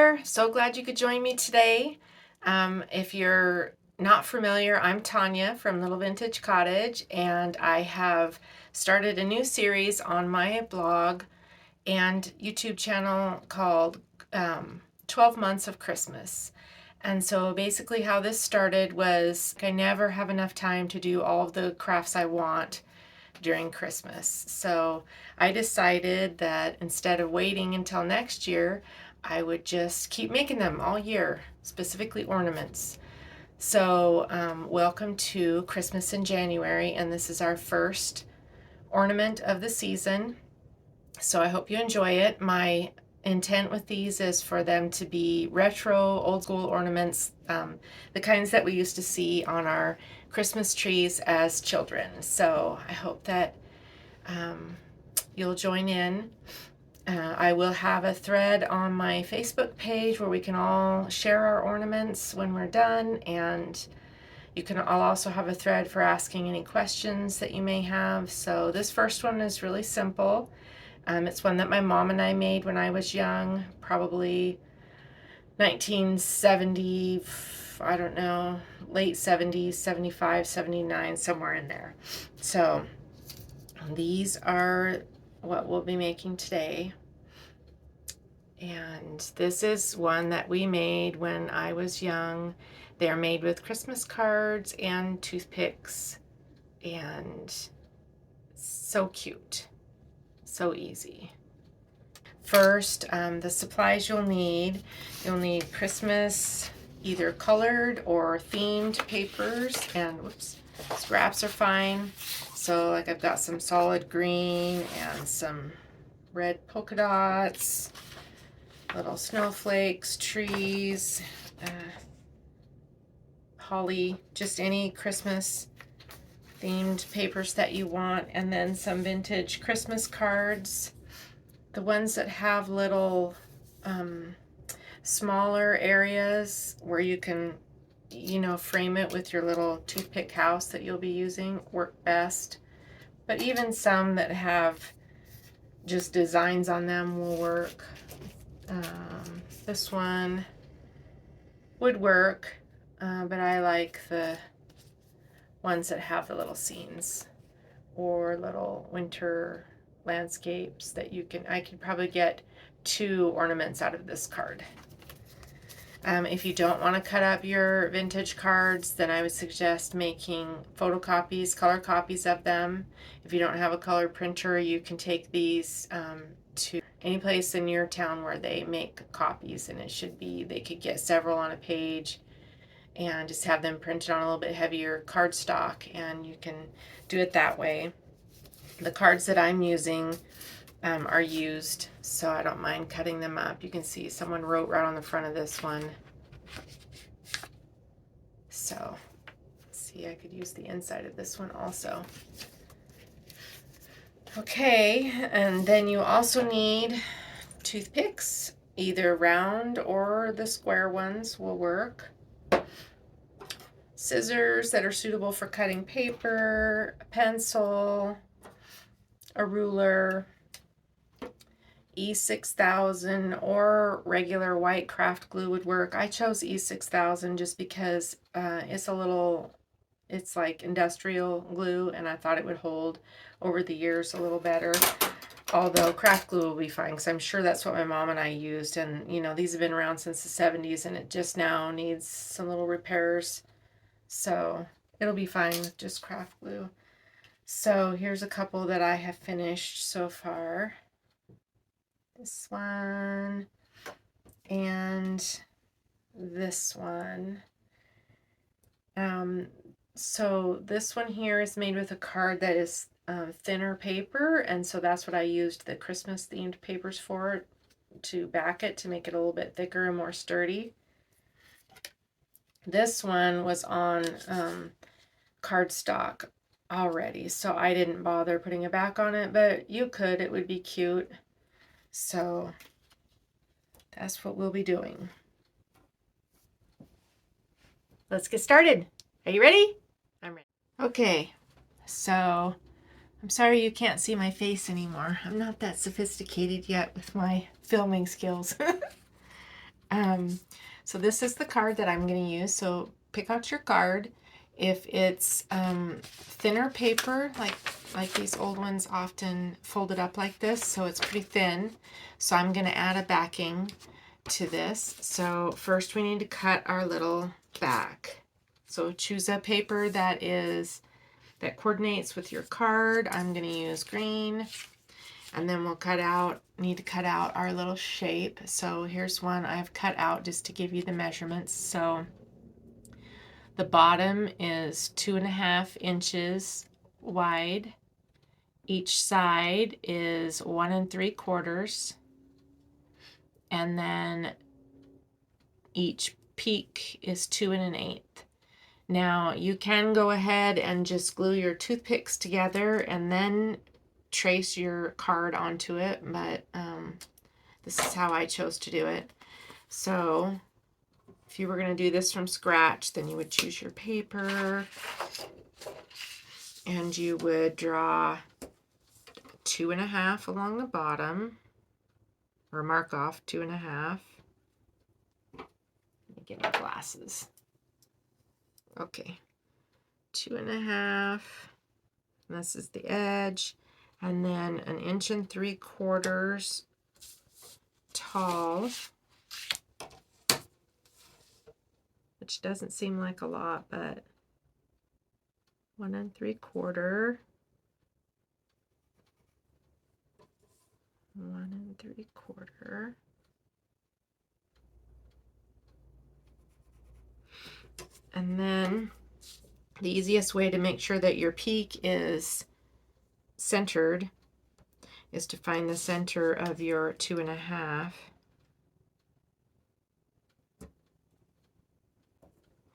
there! So glad you could join me today. If you're not familiar, I'm Tanya from Little Vintage Cottage, and I have started a new series on my blog and YouTube channel called 12 Months of Christmas. And so basically how this started was I never have enough time to do all of the crafts I want during Christmas. So I decided that instead of waiting until next year, I would just keep making them all year, specifically ornaments. So welcome to Christmas in January, and this is our first ornament of the season. So I hope you enjoy it. My intent with these is for them to be retro, old school ornaments, the kinds that we used to see on our Christmas trees as children. So I hope that you'll join in. I will have a thread on my Facebook page where we can all share our ornaments when we're done, and I'll also have a thread for asking any questions that you may have. So this first one is really simple. It's one that my mom and I made when I was young, probably 1970, I don't know, late 70s, 75, 79, somewhere in there. So these are what we'll be making today. And this is one that we made when I was young. They're made with Christmas cards and toothpicks, and so cute. So easy. First, the supplies you'll need Christmas, either colored or themed papers, and scraps are fine. So like I've got some solid green and some red polka dots, little snowflakes, trees, holly, just any Christmas themed papers that you want, and then some vintage Christmas cards. The ones that have little smaller areas where you can, frame it with your little toothpick house that you'll be using work best. But even some that have just designs on them will work. This one would work, but I like the ones that have the little scenes or little winter landscapes that I could probably get 2 ornaments out of this card. If you don't want to cut up your vintage cards, then I would suggest making photocopies, color copies of them. If you don't have a color printer, you can take these to any place in your town where they make copies, and they could get several on a page and just have them printed on a little bit heavier cardstock, and you can do it that way. The cards that I'm using are used, so I don't mind cutting them up. You can see someone wrote right on the front of this one. So, see, I could use the inside of this one also. Okay, and then you also need toothpicks, either round or the square ones will work. Scissors that are suitable for cutting paper, a pencil, a ruler, E6000 or regular white craft glue would work. I chose E6000 just because it's like industrial glue, and I thought it would hold over the years a little better. Although craft glue will be fine, because I'm sure that's what my mom and I used, and these have been around since the 70s, and it just now needs some little repairs. So it'll be fine with just craft glue. So here's a couple that I have finished so far. This one and this one. So this one here is made with a card that is thinner paper, and so that's what I used the Christmas themed papers for, to back it, to make it a little bit thicker and more sturdy. This one was on cardstock already, so I didn't bother putting a back on it, but you could, it would be cute. So that's what we'll be doing. Let's get started. Are you ready? I'm ready. Okay, so I'm sorry you can't see my face anymore. I'm not that sophisticated yet with my filming skills. So this is the card that I'm going to use. So pick out your card. If it's thinner paper, like these old ones often folded up like this, so it's pretty thin. So I'm going to add a backing to this. So first we need to cut our little back. So choose a paper that coordinates with your card. I'm going to use green. And then we'll need to cut out our little shape. So here's one I've cut out just to give you the measurements. So the bottom is 2.5 inches wide. Each side is 1 3/4. And then each peak is 2 1/8. Now you can go ahead and just glue your toothpicks together and then trace your card onto it, but this is how I chose to do it. So if you were going to do this from scratch, then you would choose your paper and you would draw 2.5 along the bottom, or mark off 2.5. Let me get my glasses. Okay, 2.5. And this is the edge. And then 1 3/4 inches tall, which doesn't seem like a lot, but 1 3/4, 1 3/4. And then the easiest way to make sure that your peak is centered is to find the center of your 2.5,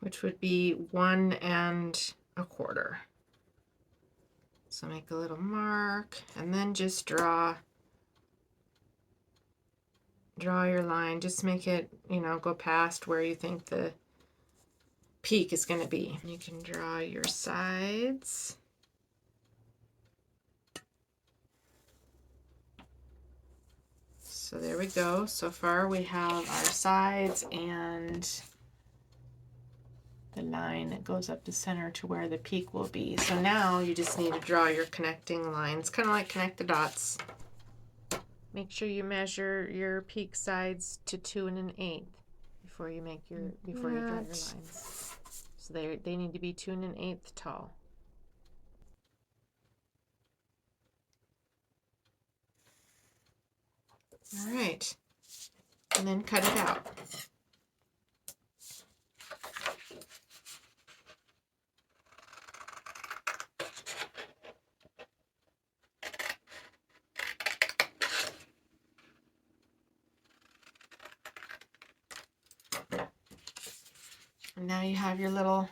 which would be 1 1/4. So make a little mark and then just draw your line. Just make it, go past where you think the peak is going to be. You can draw your sides. So there we go. So far we have our sides and the line that goes up the center to where the peak will be. So now you just need to draw your connecting lines, kind of like connect the dots. Make sure you measure your peak sides to 2 1/8 before you draw your lines. So they need to be 2 1/8 tall. All right, and then cut it out. And now you have your little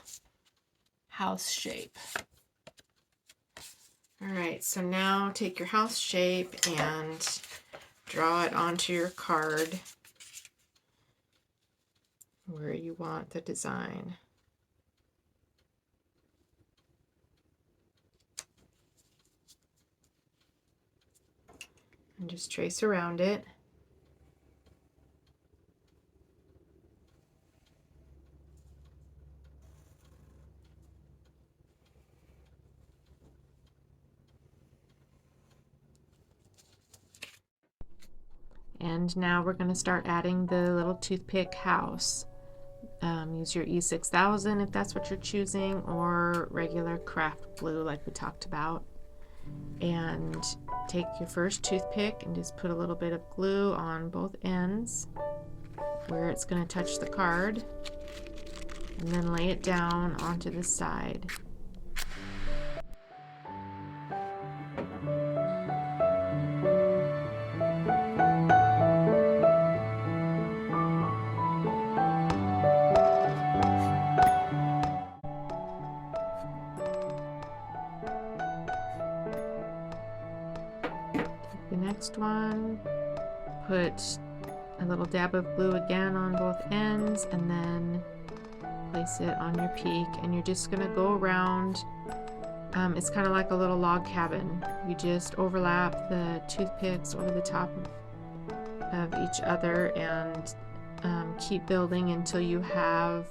house shape. All right, so now take your house shape and draw it onto your card where you want the design. And just trace around it. And now we're going to start adding the little toothpick house. Use your E6000 if that's what you're choosing, or regular craft glue like we talked about. And take your first toothpick and just put a little bit of glue on both ends where it's going to touch the card, and then lay it down onto the side. The next one, put a little dab of glue again on both ends, and then place it on your peak, and you're just going to go around. It's kind of like a little log cabin. You just overlap the toothpicks over the top of each other and keep building until you have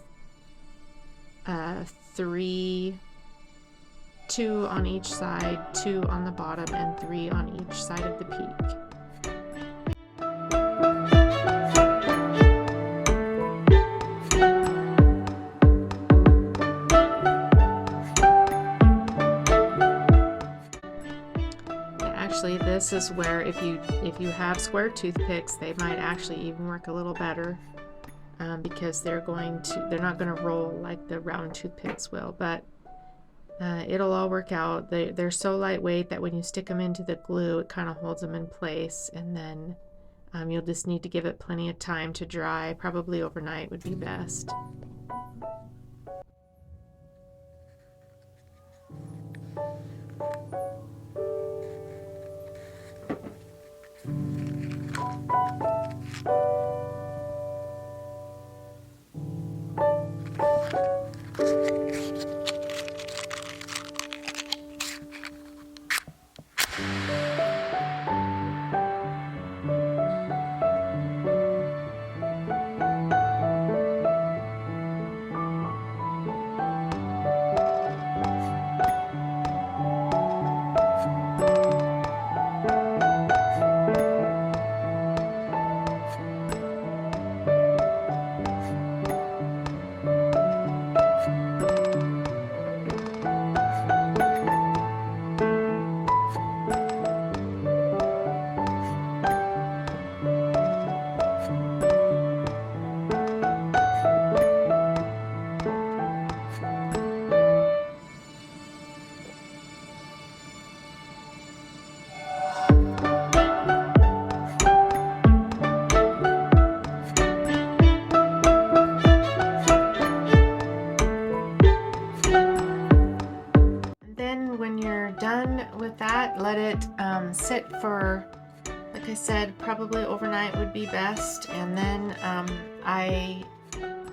2 on each side, 2 on the bottom, and 3 on each side of the peak. Actually, this is where if you have square toothpicks, they might actually even work a little better, because they're not going to roll like the round toothpicks will, but it'll all work out. They're so lightweight that when you stick them into the glue, it kind of holds them in place, and then you'll just need to give it plenty of time to dry. Probably overnight would be best. Done with that, let it sit for, like I said, probably overnight would be best. And then I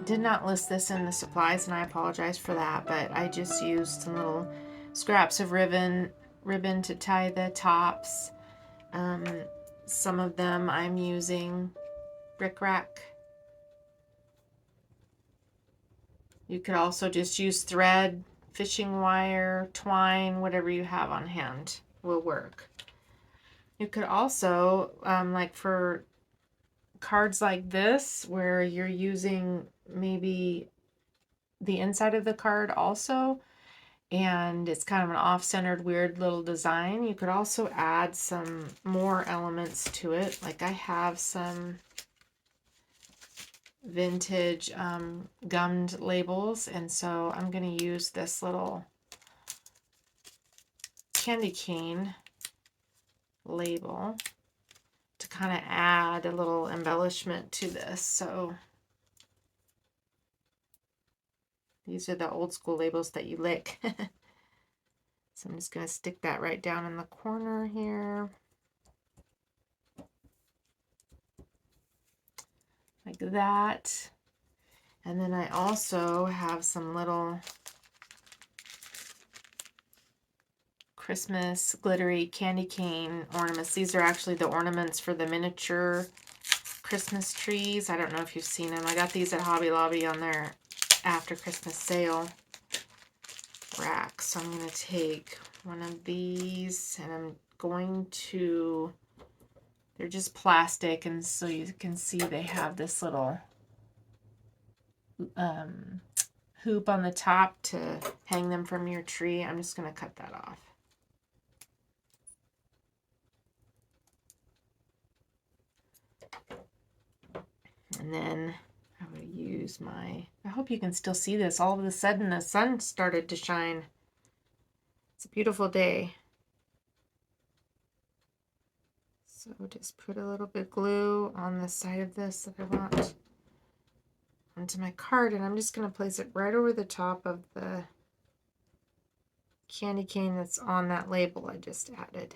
did not list this in the supplies, and I apologize for that, but I just used some little scraps of ribbon to tie the tops. Some of them I'm using rickrack. You could also just use thread, fishing wire, twine, whatever you have on hand will work. You could also, like for cards like this, where you're using maybe the inside of the card also, and it's kind of an off-centered weird little design, you could also add some more elements to it. Like I have some vintage gummed labels, and so I'm going to use this little candy cane label to kind of add a little embellishment to this. So these are the old school labels that you lick. So I'm just going to stick that right down in the corner here, like that. And then I also have some little Christmas glittery candy cane ornaments. These are actually the ornaments for the miniature Christmas trees. I don't know if you've seen them. I got these at Hobby Lobby on their after Christmas sale rack. So I'm going to take one of these, and I'm going to, they're just plastic, and so you can see they have this little hoop on the top to hang them from your tree. I'm just going to cut that off. And then I would use my, I hope you can still see this. All of a sudden the sun started to shine. It's a beautiful day. So just put a little bit of glue on the side of this that I want onto my card, and I'm just going to place it right over the top of the candy cane that's on that label I just added.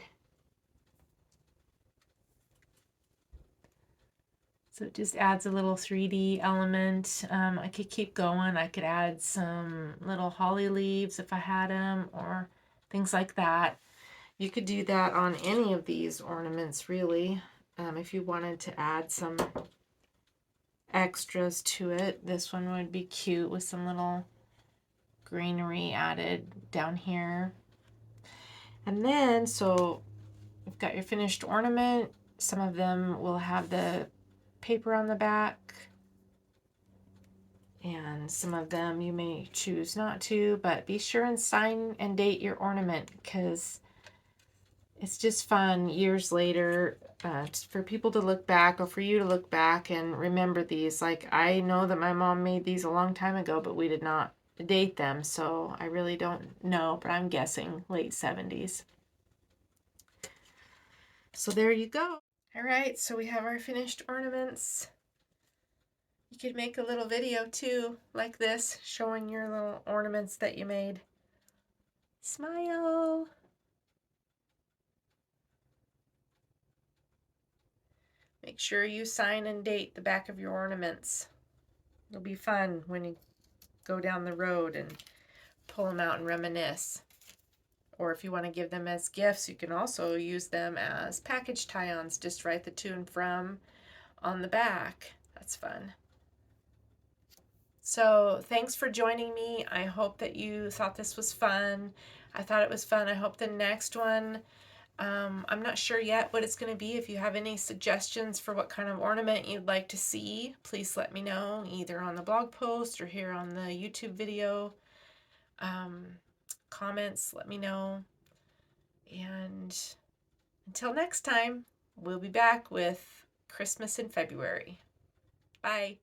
So it just adds a little 3D element. I could keep going. I could add some little holly leaves if I had them, or things like that. You could do that on any of these ornaments, really, if you wanted to add some extras to it. This one would be cute with some little greenery added down here. And then, so you've got your finished ornament. Some of them will have the paper on the back, and some of them you may choose not to, but be sure and sign and date your ornament, because it's just fun years later for people to look back, or for you to look back and remember these. Like, I know that my mom made these a long time ago, but we did not date them, so I really don't know, but I'm guessing late 70s. So there you go. All right, so we have our finished ornaments. You could make a little video too, like this, showing your little ornaments that you made. Smile! Make sure you sign and date the back of your ornaments. It'll be fun when you go down the road and pull them out and reminisce. Or if you want to give them as gifts, you can also use them as package tie-ons. Just write the to and from on the back. That's fun. So thanks for joining me. I hope that you thought this was fun. I thought it was fun. I hope the next one, I'm not sure yet what it's going to be. If you have any suggestions for what kind of ornament you'd like to see, please let me know, either on the blog post or here on the YouTube video. Comments, let me know. And until next time, we'll be back with Christmas in February. Bye.